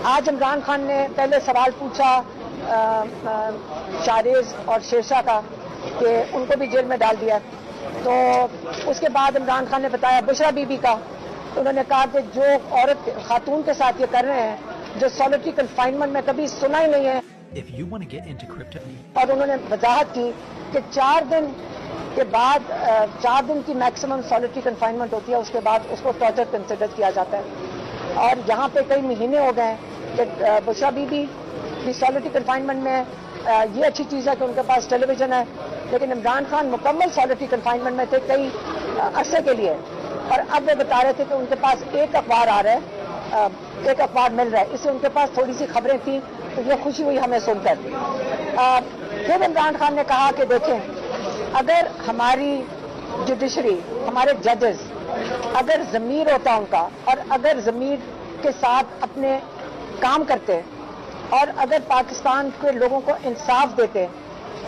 آج عمران خان نے پہلے سوال پوچھا شاریز اور شیرشاہ کا کہ ان کو بھی جیل میں ڈال دیا، تو اس کے بعد عمران خان نے بتایا بشرا بی بی کا، انہوں نے کہا کہ جو عورت خاتون کے ساتھ یہ کر رہے ہیں جو سالٹری کنفائنمنٹ میں کبھی سنا ہی نہیں ہے، اور انہوں نے وضاحت کی کہ 4 دن کے بعد 4 دن کی میکسیمم سالٹری کنفائنمنٹ ہوتی ہے، اس کے بعد اس کو ٹارچر کنسیڈر کیا جاتا ہے، اور یہاں پہ کئی مہینے ہو گئے ہیں کہ بشرا بی بی کی سالٹری کنفائنمنٹ میں یہ اچھی چیز ہے کہ ان کے پاس ٹیلی ویژن ہے، لیکن عمران خان مکمل سالٹری کنفائنمنٹ میں تھے کئی عرصے کے لیے، اور اب وہ بتا رہے تھے کہ ان کے پاس ایک اخبار آ رہا ہے، ایک اخبار مل رہا ہے، اس سے ان کے پاس تھوڑی سی خبریں تھیں، تو یہ خوشی ہوئی ہمیں سن کر۔ پھر عمران خان نے کہا کہ دیکھیں اگر ہماری جوڈیشری، ہمارے ججز اگر ضمیر ہوتا ان کا، اور اگر ضمیر کے ساتھ اپنے کام کرتے اور اگر پاکستان کے لوگوں کو انصاف دیتے،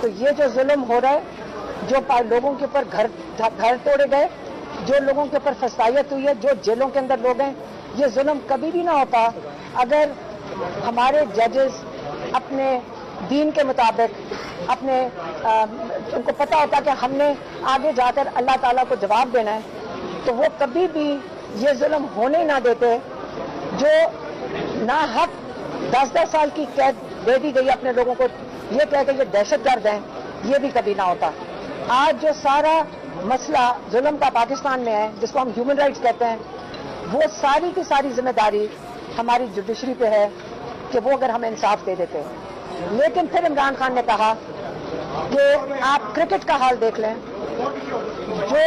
تو یہ جو ظلم ہو رہا ہے، جو لوگوں کے اوپر گھر توڑے گئے، جو لوگوں کے اوپر فسائیت ہوئی ہے، جو جیلوں کے اندر لوگ ہیں، یہ ظلم کبھی بھی نہ ہوتا اگر ہمارے ججز اپنے دین کے مطابق اپنے ان کو پتہ ہوتا کہ ہم نے آگے جا کر اللہ تعالیٰ کو جواب دینا ہے، تو وہ کبھی بھی یہ ظلم ہونے نہ دیتے۔ جو ناحق 10-10 سال کی قید دے دی گئی اپنے لوگوں کو، یہ کہہ کہ یہ دہشت گرد ہیں، یہ بھی کبھی نہ ہوتا۔ آج جو سارا مسئلہ ظلم کا پاکستان میں ہے، جس کو ہم ہیومن رائٹس کہتے ہیں، وہ ساری کی ساری ذمہ داری ہماری جوڈیشری پہ ہے کہ وہ اگر ہمیں انصاف دے دیتے۔ لیکن پھر عمران خان نے کہا کہ آپ کرکٹ کا حال دیکھ لیں، جو